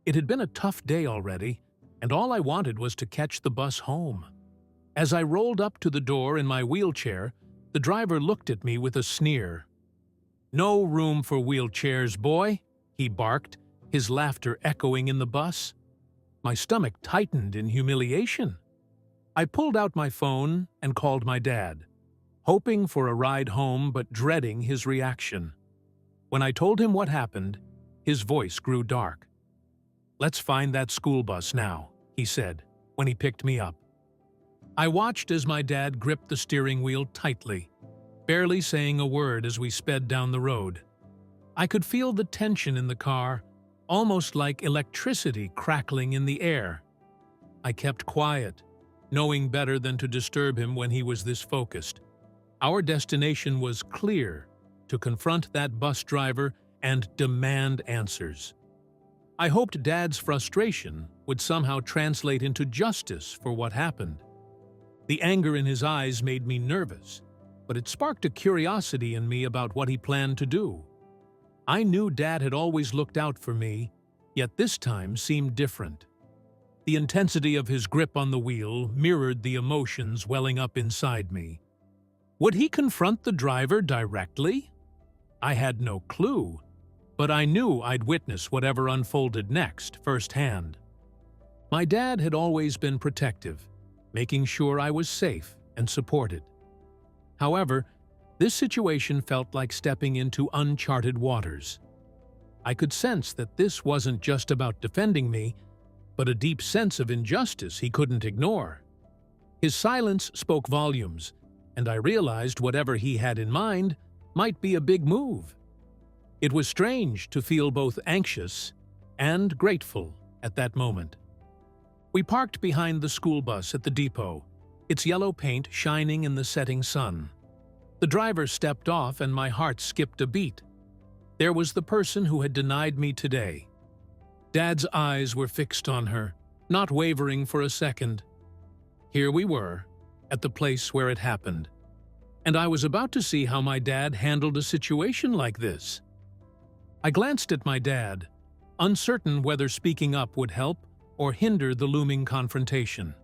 It had been a tough day already, and all I wanted was to catch the bus home. As I rolled up to the door in my wheelchair, the driver looked at me with a sneer. "No room for wheelchairs, boy," he barked, his laughter echoing in the bus. My stomach tightened in humiliation. I pulled out my phone and called my dad, hoping for a ride home but dreading his reaction. When I told him what happened, his voice grew dark. "Let's find that school bus now," he said, when he picked me up. I watched as my dad gripped the steering wheel tightly, barely saying a word as we sped down the road. I could feel the tension in the car, almost like electricity crackling in the air. I kept quiet, knowing better than to disturb him when he was this focused. Our destination was clear: to confront that bus driver and demand answers. I hoped Dad's frustration would somehow translate into justice for what happened. The anger in his eyes made me nervous, but it sparked a curiosity in me about what he planned to do. I knew Dad had always looked out for me, yet this time seemed different. The intensity of his grip on the wheel mirrored the emotions welling up inside me. Would he confront the driver directly? I had no clue, but I knew I'd witness whatever unfolded next firsthand. My dad had always been protective, making sure I was safe and supported. However, this situation felt like stepping into uncharted waters. I could sense that this wasn't just about defending me, but a deep sense of injustice he couldn't ignore. His silence spoke volumes, and I realized whatever he had in mind might be a big move. It was strange to feel both anxious and grateful at that moment. We parked behind the school bus at the depot, its yellow paint shining in the setting sun. The driver stepped off and my heart skipped a beat. There was the person who had denied me today. Dad's eyes were fixed on her, not wavering for a second. Here we were, at the place where it happened, and I was about to see how my dad handled a situation like this. I glanced at my dad, uncertain whether speaking up would help or hinder the looming confrontation.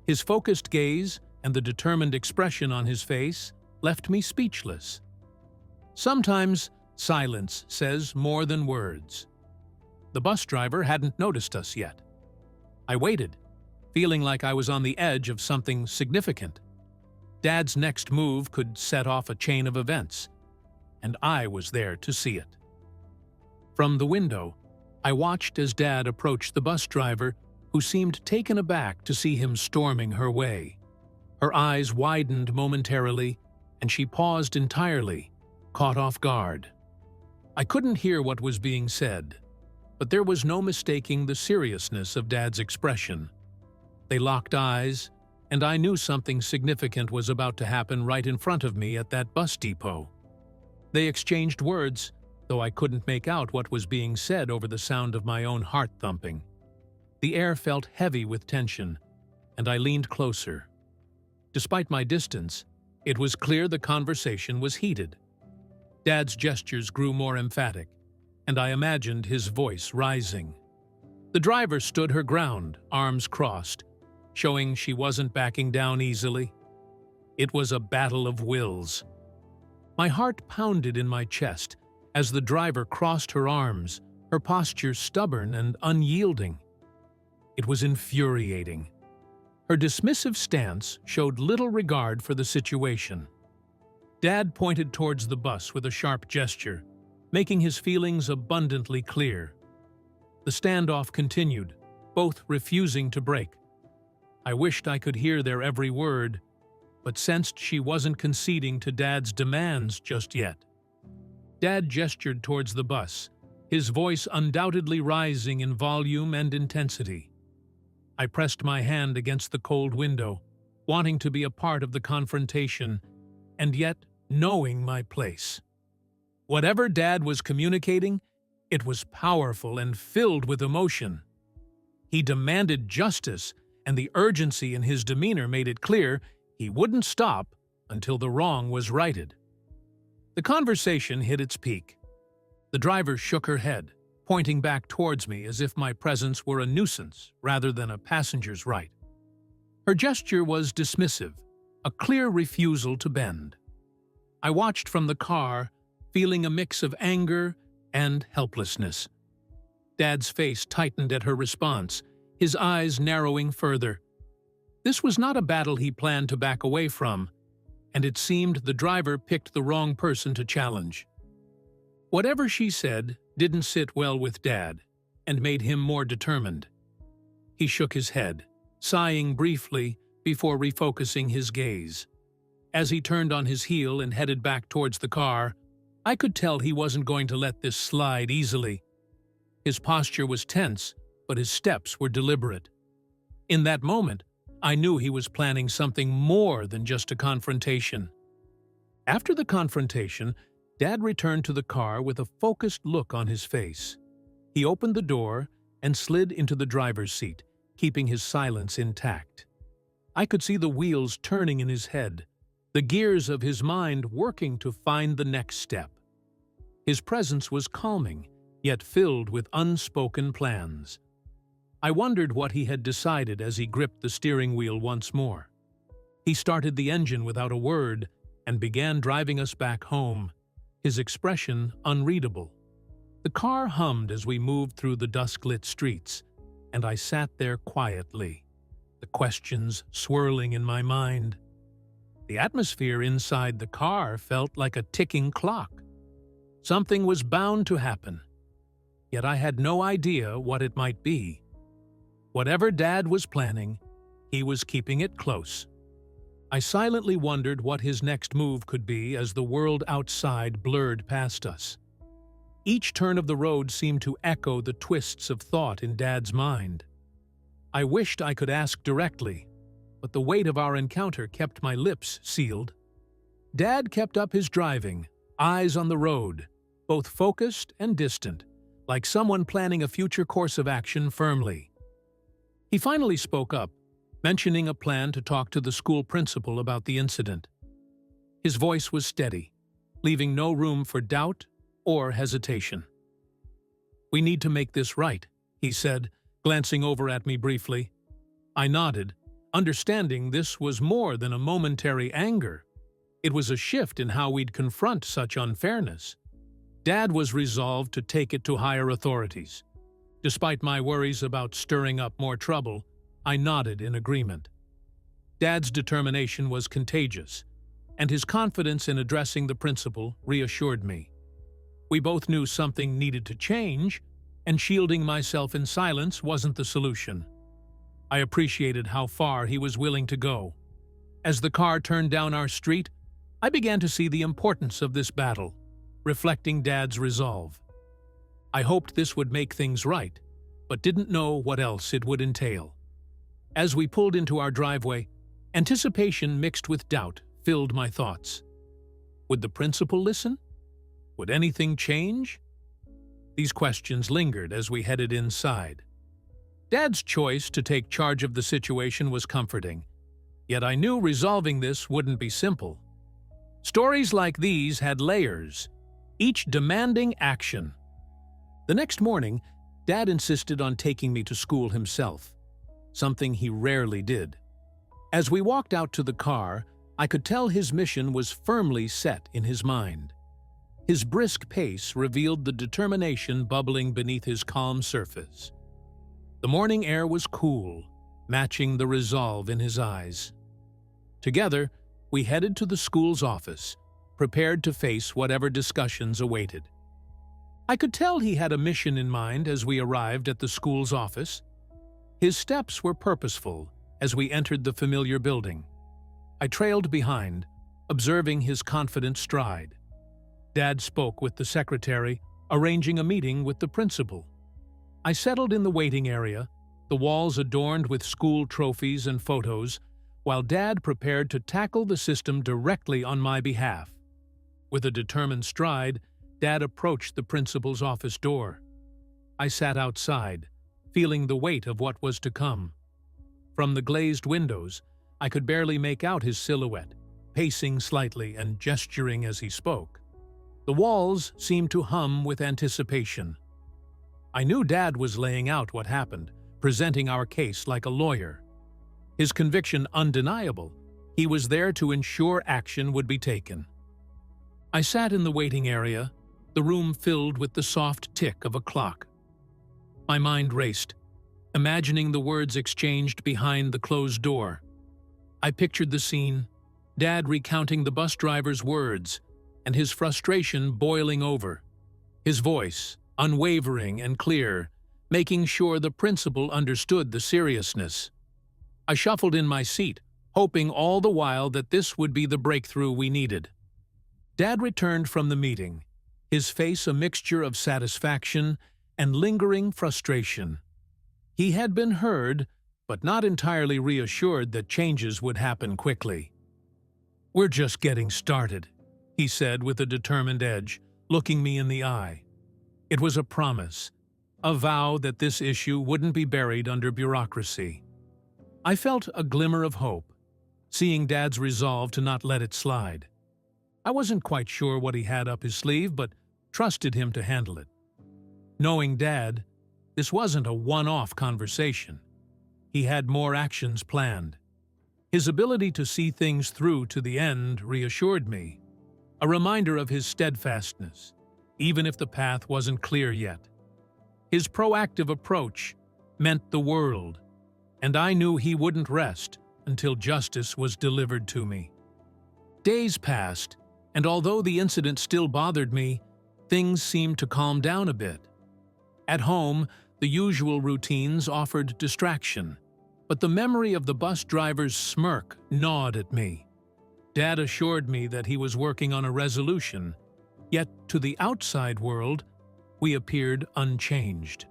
His focused gaze and the determined expression on his face left me speechless. Sometimes silence says more than words. The bus driver hadn't noticed us yet. I waited, feeling like I was on the edge of something significant. Dad's next move could set off a chain of events, and I was there to see it. From the window, I watched as Dad approached the bus driver, who seemed taken aback to see him storming her way. Her eyes widened momentarily, and she paused entirely, caught off guard. I couldn't hear what was being said, but there was no mistaking the seriousness of Dad's expression. They locked eyes, and I knew something significant was about to happen right in front of me at that bus depot. They exchanged words, though I couldn't make out what was being said over the sound of my own heart thumping. The air felt heavy with tension, and I leaned closer. Despite my distance, it was clear the conversation was heated. Dad's gestures grew more emphatic, and I imagined his voice rising. The driver stood her ground, arms crossed, showing she wasn't backing down easily. It was a battle of wills. My heart pounded in my chest as the driver crossed her arms, her posture stubborn and unyielding. It was infuriating. Her dismissive stance showed little regard for the situation. Dad pointed towards the bus with a sharp gesture, making his feelings abundantly clear. The standoff continued, both refusing to break. I wished I could hear their every word, but sensed she wasn't conceding to Dad's demands just yet. Dad gestured towards the bus, his voice undoubtedly rising in volume and intensity. I pressed my hand against the cold window, wanting to be a part of the confrontation, and yet knowing my place. Whatever Dad was communicating, it was powerful and filled with emotion. He demanded justice, and the urgency in his demeanor made it clear he wouldn't stop until the wrong was righted. The conversation hit its peak. The driver shook her head, pointing back towards me as if my presence were a nuisance rather than a passenger's right. Her gesture was dismissive, a clear refusal to bend. I watched from the car, feeling a mix of anger and helplessness. Dad's face tightened at her response, his eyes narrowing further. This was not a battle he planned to back away from, and it seemed the driver picked the wrong person to challenge. Whatever she said didn't sit well with Dad, and made him more determined. He shook his head, sighing briefly before refocusing his gaze. As he turned on his heel and headed back towards the car, I could tell he wasn't going to let this slide easily. His posture was tense, but his steps were deliberate. In that moment, I knew he was planning something more than just a confrontation. After the confrontation, Dad returned to the car with a focused look on his face. He opened the door and slid into the driver's seat, keeping his silence intact. I could see the wheels turning in his head, the gears of his mind working to find the next step. His presence was calming, yet filled with unspoken plans. I wondered what he had decided as he gripped the steering wheel once more. He started the engine without a word and began driving us back home, his expression unreadable. The car hummed as we moved through the dusk-lit streets, and I sat there quietly, the questions swirling in my mind. The atmosphere inside the car felt like a ticking clock. Something was bound to happen, yet I had no idea what it might be. Whatever Dad was planning, he was keeping it close. I silently wondered what his next move could be as the world outside blurred past us. Each turn of the road seemed to echo the twists of thought in Dad's mind. I wished I could ask directly, but the weight of our encounter kept my lips sealed. Dad kept up his driving, eyes on the road, both focused and distant, like someone planning a future course of action firmly. He finally spoke up, mentioning a plan to talk to the school principal about the incident. His voice was steady, leaving no room for doubt or hesitation. "We need to make this right," he said, glancing over at me briefly. I nodded, understanding this was more than a momentary anger. It was a shift in how we'd confront such unfairness. Dad was resolved to take it to higher authorities. Despite my worries about stirring up more trouble, I nodded in agreement. Dad's determination was contagious, and his confidence in addressing the principal reassured me. We both knew something needed to change, and shielding myself in silence wasn't the solution. I appreciated how far he was willing to go. As the car turned down our street, I began to see the importance of this battle, reflecting Dad's resolve. I hoped this would make things right, but didn't know what else it would entail. As we pulled into our driveway, anticipation mixed with doubt filled my thoughts. Would the principal listen? Would anything change? These questions lingered as we headed inside. Dad's choice to take charge of the situation was comforting, yet I knew resolving this wouldn't be simple. Stories like these had layers, each demanding action. The next morning, Dad insisted on taking me to school himself, something he rarely did. As we walked out to the car, I could tell his mission was firmly set in his mind. His brisk pace revealed the determination bubbling beneath his calm surface. The morning air was cool, matching the resolve in his eyes. Together, we headed to the school's office, prepared to face whatever discussions awaited. I could tell he had a mission in mind as we arrived at the school's office. His steps were purposeful as we entered the familiar building. I trailed behind, observing his confident stride. Dad spoke with the secretary, arranging a meeting with the principal. I settled in the waiting area, the walls adorned with school trophies and photos, while Dad prepared to tackle the system directly on my behalf. With a determined stride, Dad approached the principal's office door. I sat outside, feeling the weight of what was to come. From the glazed windows, I could barely make out his silhouette, pacing slightly and gesturing as he spoke. The walls seemed to hum with anticipation. I knew Dad was laying out what happened, presenting our case like a lawyer. His conviction undeniable, he was there to ensure action would be taken. I sat in the waiting area, the room filled with the soft tick of a clock. My mind raced, imagining the words exchanged behind the closed door. I pictured the scene, Dad recounting the bus driver's words and his frustration boiling over. His voice, unwavering and clear, making sure the principal understood the seriousness. I shuffled in my seat, hoping all the while that this would be the breakthrough we needed. Dad returned from the meeting, his face a mixture of satisfaction and lingering frustration. He had been heard, but not entirely reassured that changes would happen quickly. "We're just getting started," he said with a determined edge, looking me in the eye. It was a promise, a vow that this issue wouldn't be buried under bureaucracy. I felt a glimmer of hope, seeing Dad's resolve to not let it slide. I wasn't quite sure what he had up his sleeve, but trusted him to handle it. Knowing Dad, this wasn't a one-off conversation. He had more actions planned. His ability to see things through to the end reassured me, a reminder of his steadfastness, even if the path wasn't clear yet. His proactive approach meant the world, and I knew he wouldn't rest until justice was delivered to me. Days passed, and although the incident still bothered me, things seemed to calm down a bit. At home, the usual routines offered distraction, but the memory of the bus driver's smirk gnawed at me. Dad assured me that he was working on a resolution, yet to the outside world, we appeared unchanged.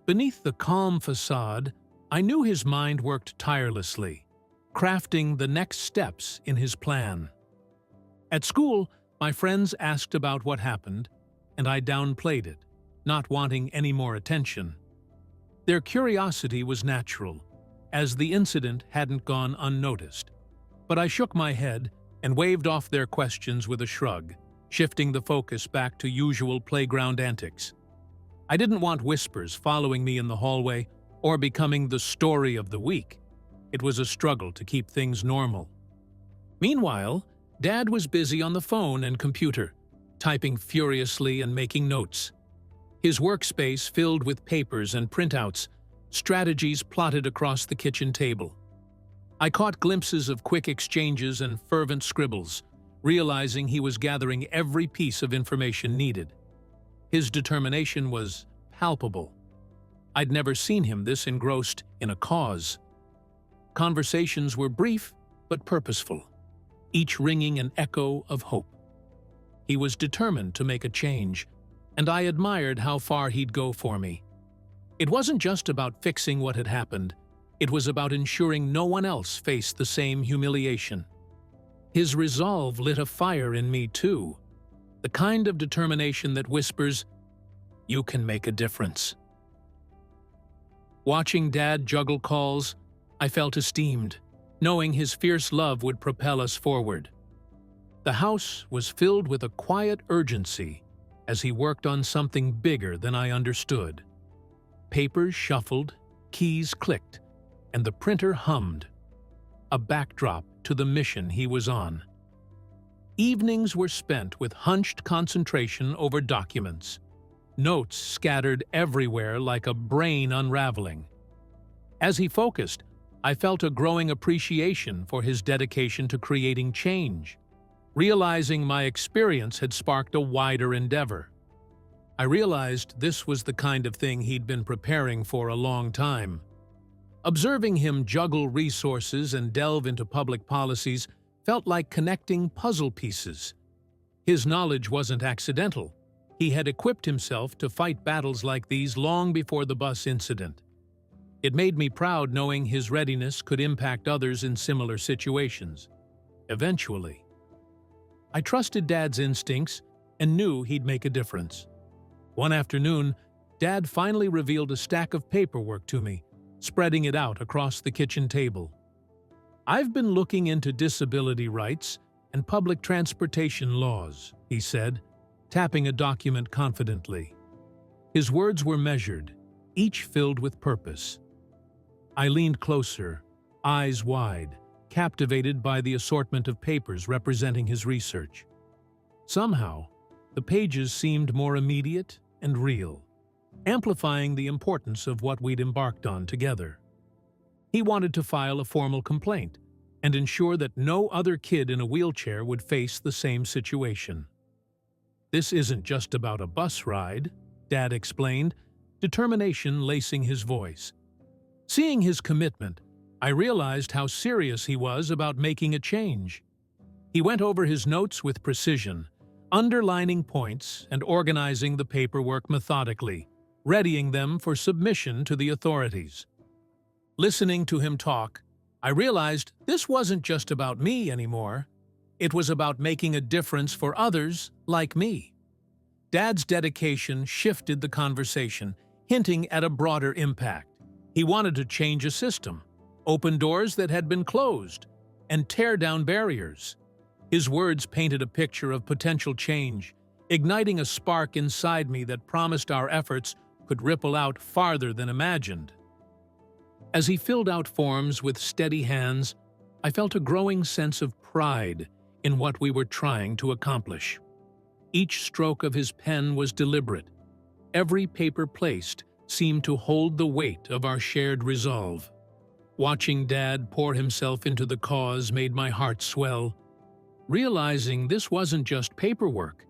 Beneath the calm facade, I knew his mind worked tirelessly, crafting the next steps in his plan. At school, my friends asked about what happened, and I downplayed it, not wanting any more attention. Their curiosity was natural, as the incident hadn't gone unnoticed. But I shook my head and waved off their questions with a shrug, shifting the focus back to usual playground antics. I didn't want whispers following me in the hallway or becoming the story of the week. It was a struggle to keep things normal. Meanwhile, Dad was busy on the phone and computer, typing furiously and making notes. His workspace filled with papers and printouts, strategies plotted across the kitchen table. I caught glimpses of quick exchanges and fervent scribbles, realizing he was gathering every piece of information needed. His determination was palpable. I'd never seen him this engrossed in a cause. Conversations were brief but purposeful, each ringing an echo of hope. He was determined to make a change, and I admired how far he'd go for me. It wasn't just about fixing what had happened, it was about ensuring no one else faced the same humiliation. His resolve lit a fire in me too, the kind of determination that whispers, "You can make a difference." Watching Dad juggle calls, I felt esteemed, knowing his fierce love would propel us forward. The house was filled with a quiet urgency as he worked on something bigger than I understood. Papers shuffled, keys clicked, and the printer hummed, a backdrop to the mission he was on. Evenings were spent with hunched concentration over documents, notes scattered everywhere like a brain unraveling. As he focused, I felt a growing appreciation for his dedication to creating change, realizing my experience had sparked a wider endeavor. I realized this was the kind of thing he'd been preparing for a long time. Observing him juggle resources and delve into public policies felt like connecting puzzle pieces. His knowledge wasn't accidental. He had equipped himself to fight battles like these long before the bus incident. It made me proud knowing his readiness could impact others in similar situations. Eventually, I trusted Dad's instincts and knew he'd make a difference. One afternoon, Dad finally revealed a stack of paperwork to me, spreading it out across the kitchen table. "I've been looking into disability rights and public transportation laws," he said, tapping a document confidently. His words were measured, each filled with purpose. I leaned closer, eyes wide, captivated by the assortment of papers representing his research. Somehow, the pages seemed more immediate and real, amplifying the importance of what we'd embarked on together. He wanted to file a formal complaint and ensure that no other kid in a wheelchair would face the same situation. "This isn't just about a bus ride," Dad explained, determination lacing his voice. Seeing his commitment, I realized how serious he was about making a change. He went over his notes with precision, underlining points and organizing the paperwork methodically, readying them for submission to the authorities. Listening to him talk, I realized this wasn't just about me anymore. It was about making a difference for others like me. Dad's dedication shifted the conversation, hinting at a broader impact. He wanted to change a system, open doors that had been closed, and tear down barriers. His words painted a picture of potential change, igniting a spark inside me that promised our efforts could ripple out farther than imagined. As he filled out forms with steady hands, I felt a growing sense of pride in what we were trying to accomplish. Each stroke of his pen was deliberate. Every paper placed seemed to hold the weight of our shared resolve. Watching Dad pour himself into the cause made my heart swell, realizing this wasn't just paperwork.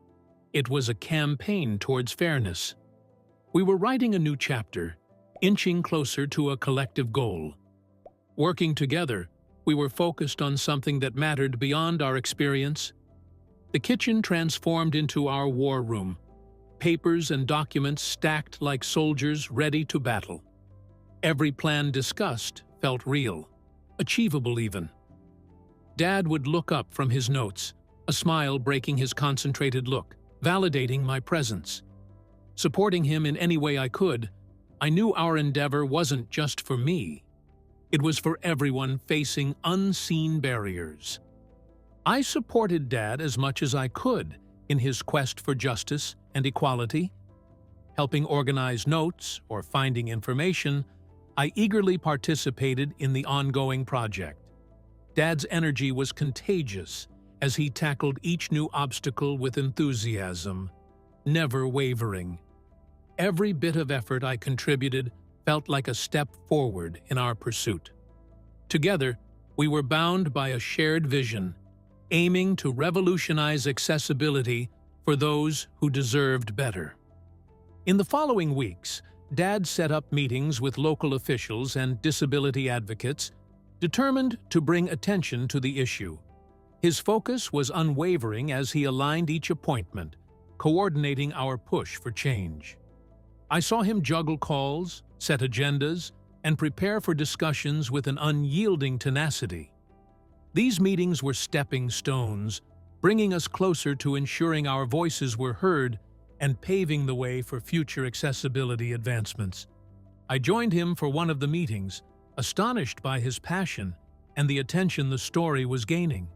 It was a campaign towards fairness. We were writing a new chapter, inching closer to a collective goal. Working together, we were focused on something that mattered beyond our experience. The kitchen transformed into our war room, papers and documents stacked like soldiers ready to battle. Every plan discussed felt real, achievable even. Dad would look up from his notes, a smile breaking his concentrated look, validating my presence. Supporting him in any way I could, I knew our endeavor wasn't just for me. It was for everyone facing unseen barriers. I supported Dad as much as I could in his quest for justice and equality. Helping organize notes or finding information, I eagerly participated in the ongoing project. Dad's energy was contagious as he tackled each new obstacle with enthusiasm, never wavering. Every bit of effort I contributed felt like a step forward in our pursuit. Together, we were bound by a shared vision, aiming to revolutionize accessibility for those who deserved better. In the following weeks, Dad set up meetings with local officials and disability advocates, determined to bring attention to the issue. His focus was unwavering as he aligned each appointment, coordinating our push for change. I saw him juggle calls, set agendas, and prepare for discussions with an unyielding tenacity. These meetings were stepping stones, bringing us closer to ensuring our voices were heard and paving the way for future accessibility advancements. I joined him for one of the meetings, astonished by his passion and the attention the story was gaining.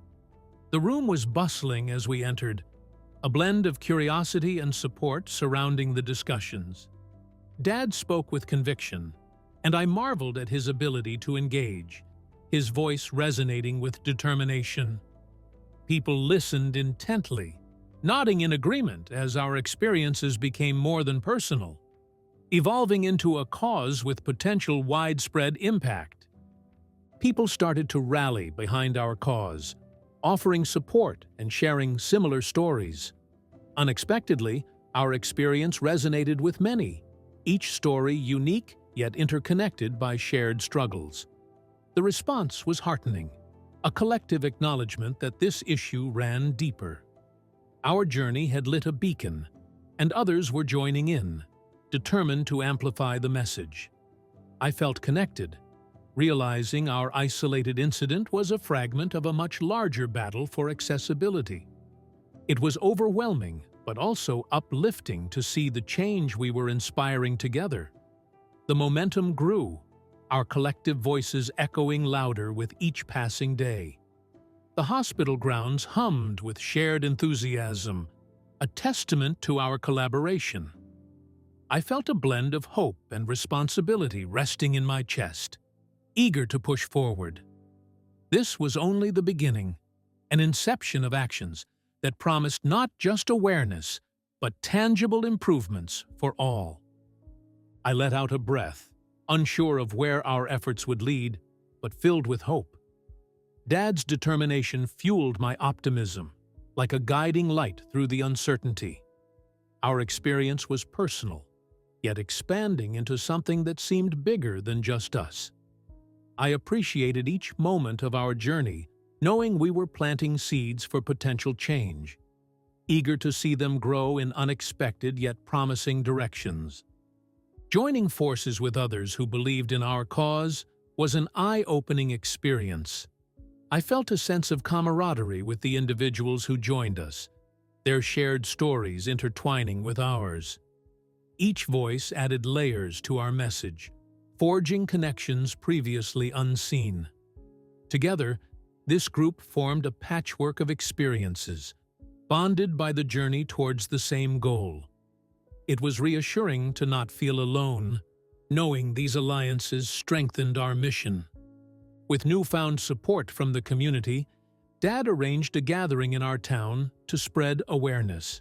The room was bustling as we entered, a blend of curiosity and support surrounding the discussions. Dad spoke with conviction, and I marveled at his ability to engage, his voice resonating with determination. People listened intently, nodding in agreement as our experiences became more than personal, evolving into a cause with potential widespread impact. People started to rally behind our cause, offering support and sharing similar stories. Unexpectedly, our experience resonated with many, each story unique yet interconnected by shared struggles. The response was heartening, a collective acknowledgement that this issue ran deeper. Our journey had lit a beacon, and others were joining in, determined to amplify the message. I felt connected, realizing our isolated incident was a fragment of a much larger battle for accessibility. It was overwhelming, but also uplifting to see the change we were inspiring together. The momentum grew, our collective voices echoing louder with each passing day. The hospital grounds hummed with shared enthusiasm, a testament to our collaboration. I felt a blend of hope and responsibility resting in my chest, eager to push forward. This was only the beginning, an inception of actions that promised not just awareness, but tangible improvements for all. I let out a breath, unsure of where our efforts would lead, but filled with hope. Dad's determination fueled my optimism, like a guiding light through the uncertainty. Our experience was personal, yet expanding into something that seemed bigger than just us. I appreciated each moment of our journey, knowing we were planting seeds for potential change, eager to see them grow in unexpected yet promising directions. Joining forces with others who believed in our cause was an eye-opening experience. I felt a sense of camaraderie with the individuals who joined us, their shared stories intertwining with ours. Each voice added layers to our message, forging connections previously unseen. Together, this group formed a patchwork of experiences, bonded by the journey towards the same goal. It was reassuring to not feel alone, knowing these alliances strengthened our mission. With newfound support from the community, Dad arranged a gathering in our town to spread awareness.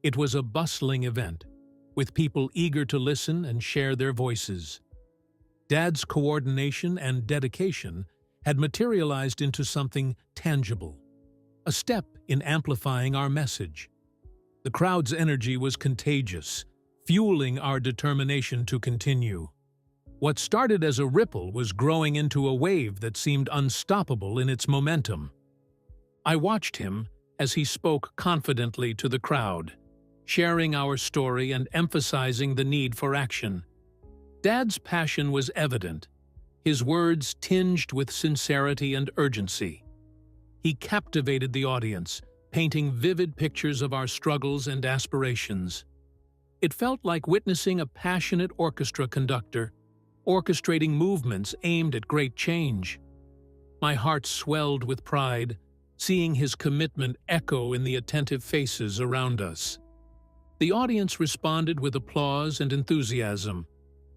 It was a bustling event, with people eager to listen and share their voices. Dad's coordination and dedication had materialized into something tangible, a step in amplifying our message. The crowd's energy was contagious, fueling our determination to continue. What started as a ripple was growing into a wave that seemed unstoppable in its momentum. I watched him as he spoke confidently to the crowd, sharing our story and emphasizing the need for action. Dad's passion was evident, his words tinged with sincerity and urgency. He captivated the audience, painting vivid pictures of our struggles and aspirations. It felt like witnessing a passionate orchestra conductor, orchestrating movements aimed at great change. My heart swelled with pride, seeing his commitment echo in the attentive faces around us. The audience responded with applause and enthusiasm,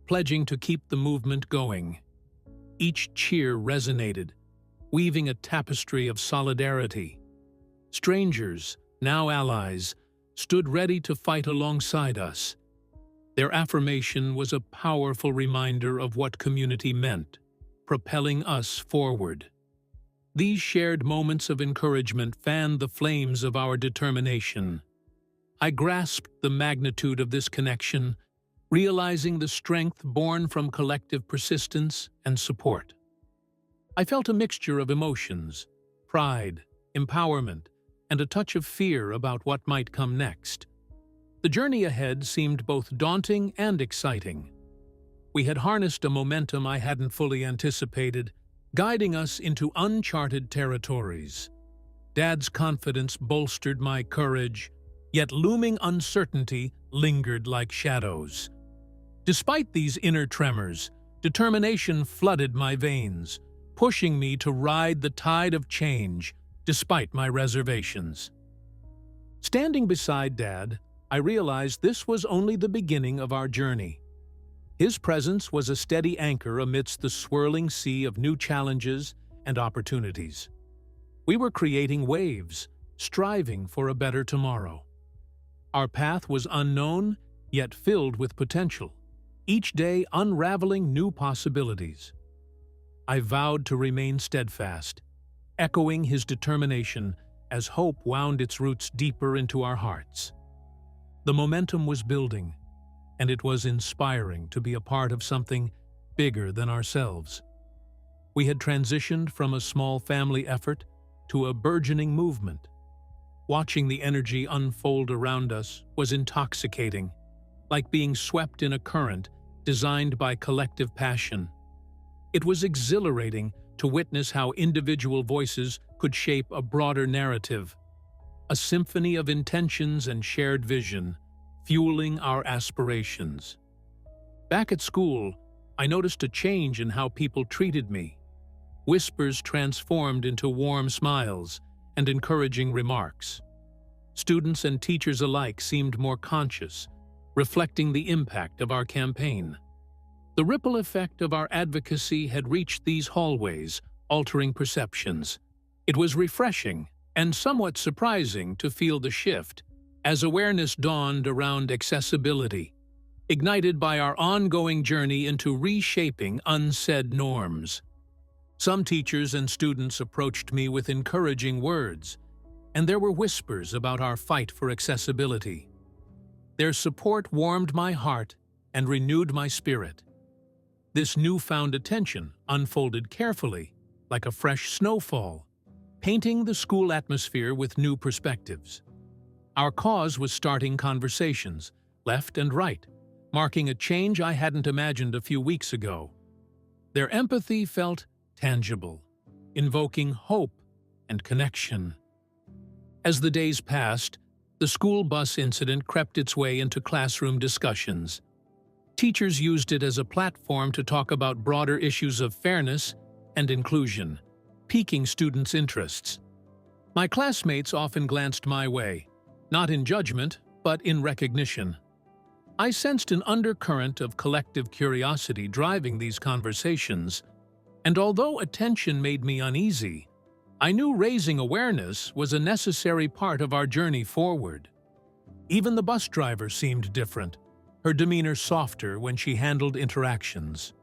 pledging to keep the movement going. Each cheer resonated, weaving a tapestry of solidarity. Strangers, now allies, stood ready to fight alongside us. Their affirmation was a powerful reminder of what community meant, propelling us forward. These shared moments of encouragement fanned the flames of our determination. I grasped the magnitude of this connection, realizing the strength born from collective persistence and support. I felt a mixture of emotions, pride, empowerment, and a touch of fear about what might come next. The journey ahead seemed both daunting and exciting. We had harnessed a momentum I hadn't fully anticipated, guiding us into uncharted territories. Dad's confidence bolstered my courage, yet looming uncertainty lingered like shadows. Despite these inner tremors, determination flooded my veins, pushing me to ride the tide of change despite my reservations. Standing beside Dad, I realized this was only the beginning of our journey. His presence was a steady anchor amidst the swirling sea of new challenges and opportunities. We were creating waves, striving for a better tomorrow. Our path was unknown, yet filled with potential, each day unraveling new possibilities. I vowed to remain steadfast, echoing his determination as hope wound its roots deeper into our hearts. The momentum was building, and it was inspiring to be a part of something bigger than ourselves. We had transitioned from a small family effort to a burgeoning movement. Watching the energy unfold around us was intoxicating, like being swept in a current designed by collective passion. It was exhilarating to witness how individual voices could shape a broader narrative, a symphony of intentions and shared vision, fueling our aspirations. Back at school, I noticed a change in how people treated me. Whispers transformed into warm smiles and encouraging remarks. Students and teachers alike seemed more conscious, reflecting the impact of our campaign. The ripple effect of our advocacy had reached these hallways, altering perceptions. It was refreshing and somewhat surprising to feel the shift as awareness dawned around accessibility, ignited by our ongoing journey into reshaping unsaid norms. Some teachers and students approached me with encouraging words, and there were whispers about our fight for accessibility. Their support warmed my heart and renewed my spirit. This newfound attention unfolded carefully, like a fresh snowfall, painting the school atmosphere with new perspectives. Our cause was starting conversations, left and right, marking a change I hadn't imagined a few weeks ago. Their empathy felt tangible, invoking hope and connection. As the days passed, the school bus incident crept its way into classroom discussions. Teachers used it as a platform to talk about broader issues of fairness and inclusion, piquing students' interests. My classmates often glanced my way, not in judgment, but in recognition. I sensed an undercurrent of collective curiosity driving these conversations, and although attention made me uneasy, I knew raising awareness was a necessary part of our journey forward. Even the bus driver seemed different, her demeanor softer when she handled interactions.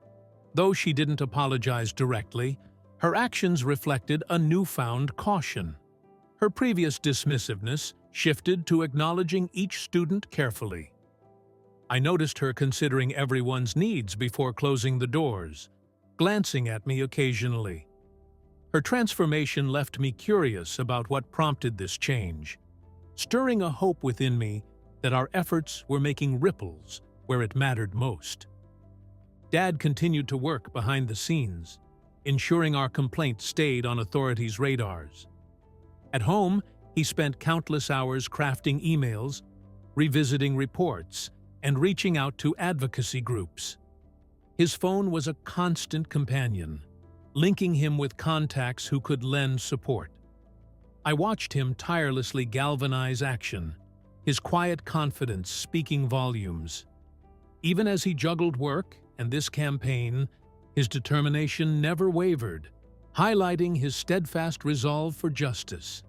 Though she didn't apologize directly, her actions reflected a newfound caution. Her previous dismissiveness shifted to acknowledging each student carefully. I noticed her considering everyone's needs before closing the doors, glancing at me occasionally. Her transformation left me curious about what prompted this change, stirring a hope within me that our efforts were making ripples where it mattered most. Dad continued to work behind the scenes, ensuring our complaint stayed on authorities' radars. At home, he spent countless hours crafting emails, revisiting reports, and reaching out to advocacy groups. His phone was a constant companion, linking him with contacts who could lend support. I watched him tirelessly galvanize action, his quiet confidence speaking volumes. Even as he juggled work and this campaign, his determination never wavered, highlighting his steadfast resolve for justice.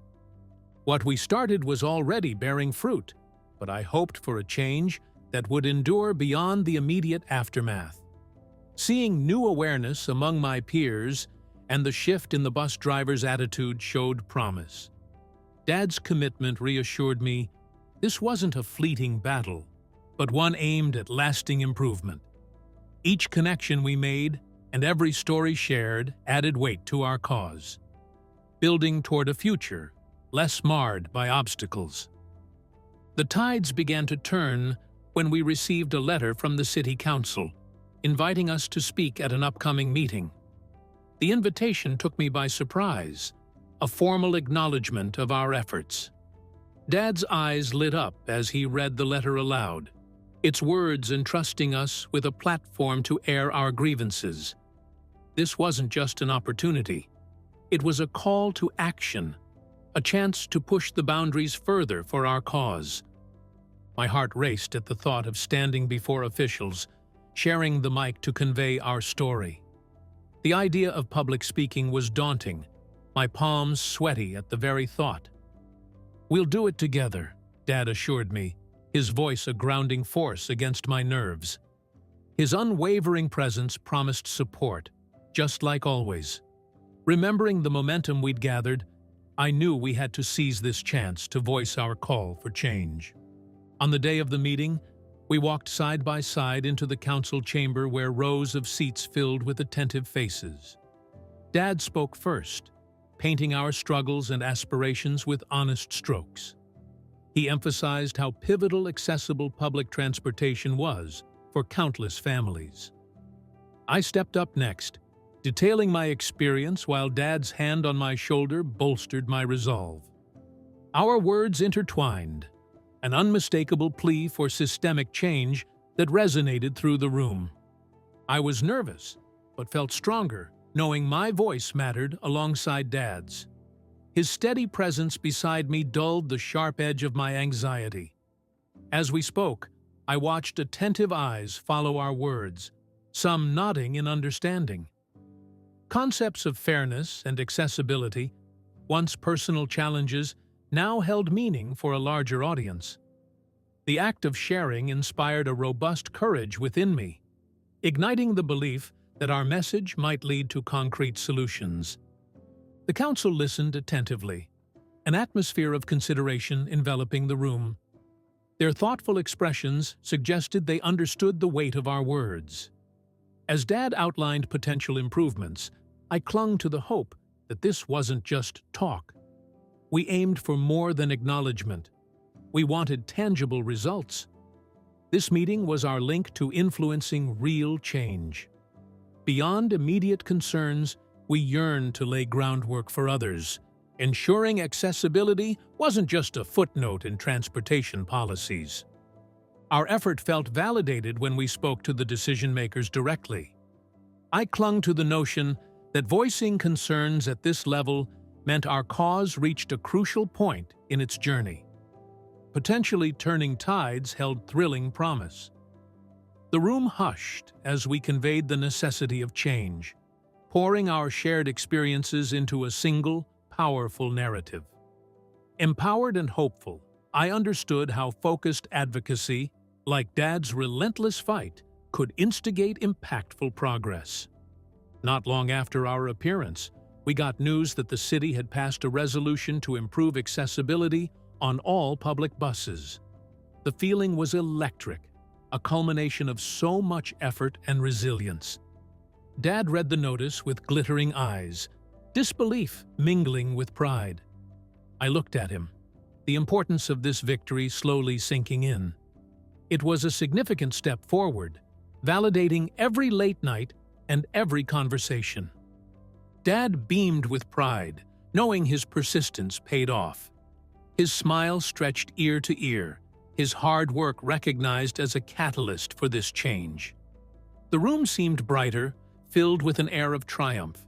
What we started was already bearing fruit, but I hoped for a change that would endure beyond the immediate aftermath. Seeing new awareness among my peers and the shift in the bus driver's attitude showed promise. Dad's commitment reassured me this wasn't a fleeting battle, but one aimed at lasting improvement. Each connection we made and every story shared added weight to our cause, building toward a future less marred by obstacles. The tides began to turn when we received a letter from the City Council, inviting us to speak at an upcoming meeting. The invitation took me by surprise, a formal acknowledgement of our efforts. Dad's eyes lit up as he read the letter aloud, its words entrusting us with a platform to air our grievances. This wasn't just an opportunity. It was a call to action, a chance to push the boundaries further for our cause. My heart raced at the thought of standing before officials, sharing the mic to convey our story. The idea of public speaking was daunting, my palms sweaty at the very thought. "We'll do it together," Dad assured me, his voice a grounding force against my nerves. His unwavering presence promised support, just like always. Remembering the momentum we'd gathered, I knew we had to seize this chance to voice our call for change. On the day of the meeting, we walked side by side into the council chamber where rows of seats filled with attentive faces. Dad spoke first, painting our struggles and aspirations with honest strokes. He emphasized how pivotal accessible public transportation was for countless families. I stepped up next, detailing my experience while Dad's hand on my shoulder bolstered my resolve. Our words intertwined, an unmistakable plea for systemic change that resonated through the room. I was nervous, but felt stronger, knowing my voice mattered alongside Dad's. His steady presence beside me dulled the sharp edge of my anxiety. As we spoke, I watched attentive eyes follow our words, some nodding in understanding. Concepts of fairness and accessibility, once personal challenges, now held meaning for a larger audience. The act of sharing inspired a robust courage within me, igniting the belief that our message might lead to concrete solutions. The council listened attentively, an atmosphere of consideration enveloping the room. Their thoughtful expressions suggested they understood the weight of our words. As Dad outlined potential improvements, I clung to the hope that this wasn't just talk. We aimed for more than acknowledgement. We wanted tangible results. This meeting was our link to influencing real change. Beyond immediate concerns, we yearned to lay groundwork for others. Ensuring accessibility wasn't just a footnote in transportation policies. Our effort felt validated when we spoke to the decision-makers directly. I clung to the notion that voicing concerns at this level meant our cause reached a crucial point in its journey. Potentially turning tides held thrilling promise. The room hushed as we conveyed the necessity of change, pouring our shared experiences into a single, powerful narrative. Empowered and hopeful, I understood how focused advocacy, like Dad's relentless fight, could instigate impactful progress. Not long after our appearance, we got news that the city had passed a resolution to improve accessibility on all public buses. The feeling was electric, a culmination of so much effort and resilience. Dad read the notice with glittering eyes, disbelief mingling with pride. I looked at him, the importance of this victory slowly sinking in. It was a significant step forward, validating every late night and every conversation. Dad beamed with pride, knowing his persistence paid off. His smile stretched ear to ear, his hard work recognized as a catalyst for this change. The room seemed brighter, filled with an air of triumph.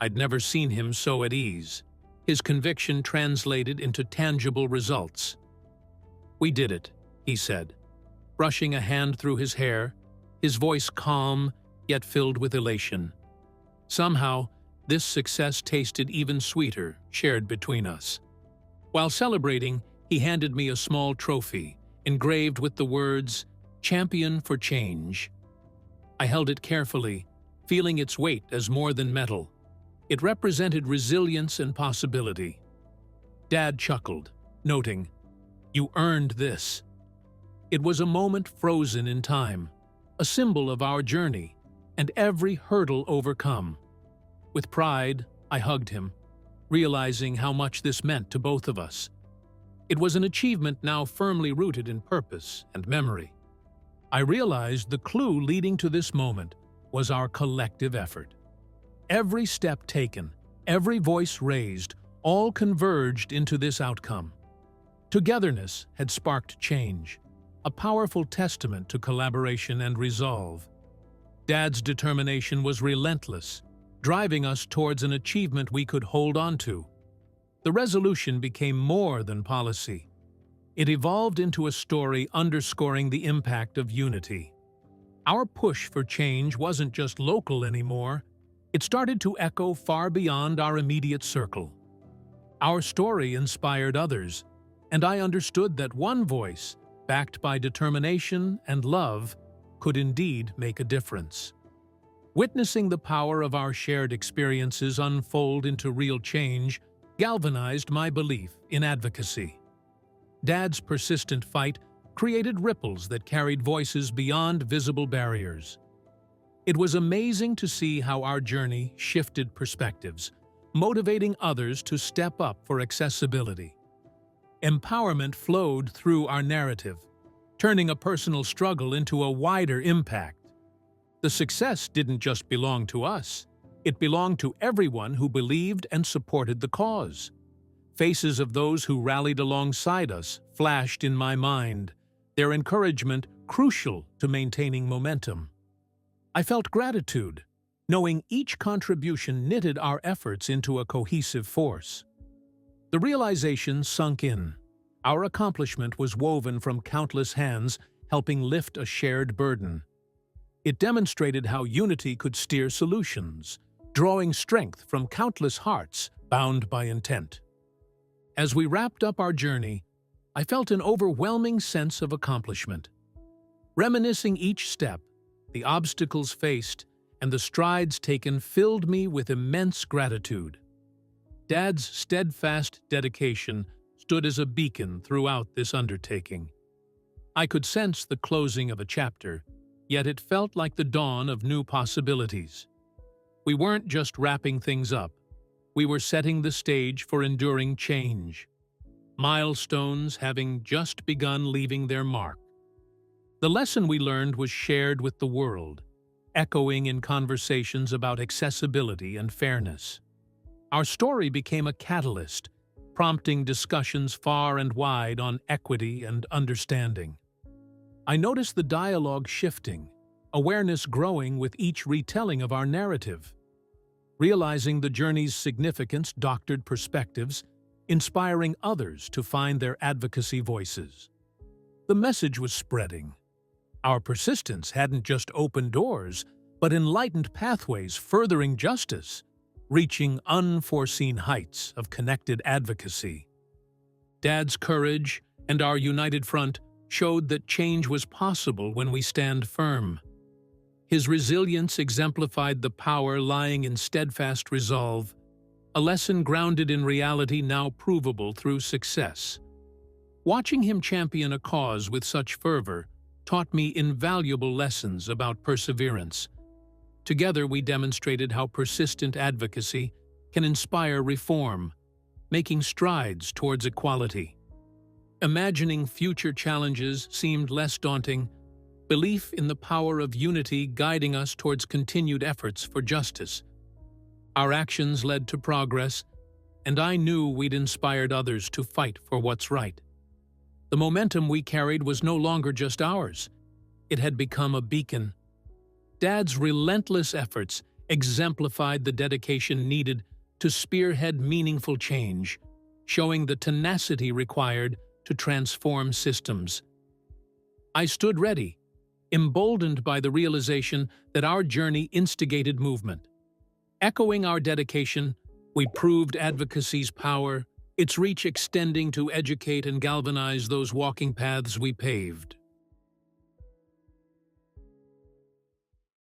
I'd never seen him so at ease. His conviction translated into tangible results. "We did it," he said, brushing a hand through his hair, his voice calm yet filled with elation. Somehow, this success tasted even sweeter, shared between us. While celebrating, he handed me a small trophy, engraved with the words, "Champion for Change." I held it carefully, feeling its weight as more than metal. It represented resilience and possibility. Dad chuckled, noting, "You earned this." It was a moment frozen in time, a symbol of our journey, and every hurdle overcome. With pride, I hugged him, realizing how much this meant to both of us. It was an achievement now firmly rooted in purpose and memory. I realized the clue leading to this moment was our collective effort. Every step taken, every voice raised, all converged into this outcome. Togetherness had sparked change, a powerful testament to collaboration and resolve. Dad's determination was relentless, driving us towards an achievement we could hold on to. The resolution became more than policy. It evolved into a story underscoring the impact of unity. Our push for change wasn't just local anymore. It started to echo far beyond our immediate circle. Our story inspired others, and I understood that one voice, backed by determination and love, could indeed make a difference. Witnessing the power of our shared experiences unfold into real change galvanized my belief in advocacy. Dad's persistent fight created ripples that carried voices beyond visible barriers. It was amazing to see how our journey shifted perspectives, motivating others to step up for accessibility. Empowerment flowed through our narrative, turning a personal struggle into a wider impact. The success didn't just belong to us. It belonged to everyone who believed and supported the cause. Faces of those who rallied alongside us flashed in my mind, their encouragement crucial to maintaining momentum. I felt gratitude, knowing each contribution knitted our efforts into a cohesive force. The realization sunk in. Our accomplishment was woven from countless hands, helping lift a shared burden. It demonstrated how unity could steer solutions, drawing strength from countless hearts bound by intent. As we wrapped up our journey, I felt an overwhelming sense of accomplishment. Reminiscing each step, the obstacles faced, and the strides taken filled me with immense gratitude. Dad's steadfast dedication stood as a beacon throughout this undertaking. I could sense the closing of a chapter, yet it felt like the dawn of new possibilities. We weren't just wrapping things up, we were setting the stage for enduring change, milestones having just begun leaving their mark. The lesson we learned was shared with the world, echoing in conversations about accessibility and fairness. Our story became a catalyst, prompting discussions far and wide on equity and understanding. I noticed the dialogue shifting, awareness growing with each retelling of our narrative. Realizing the journey's significance doctored perspectives, inspiring others to find their advocacy voices. The message was spreading. Our persistence hadn't just opened doors, but enlightened pathways furthering justice, reaching unforeseen heights of connected advocacy. Dad's courage and our united front showed that change was possible when we stand firm. His resilience exemplified the power lying in steadfast resolve, a lesson grounded in reality now provable through success. Watching him champion a cause with such fervor taught me invaluable lessons about perseverance. Together we demonstrated how persistent advocacy can inspire reform, making strides towards equality. Imagining future challenges seemed less daunting, belief in the power of unity guiding us towards continued efforts for justice. Our actions led to progress, and I knew we'd inspired others to fight for what's right. The momentum we carried was no longer just ours. It had become a beacon. Dad's relentless efforts exemplified the dedication needed to spearhead meaningful change, showing the tenacity required to transform systems. I stood ready, emboldened by the realization that our journey instigated movement. Echoing our dedication, we proved advocacy's power, its reach extending to educate and galvanize those walking paths we paved.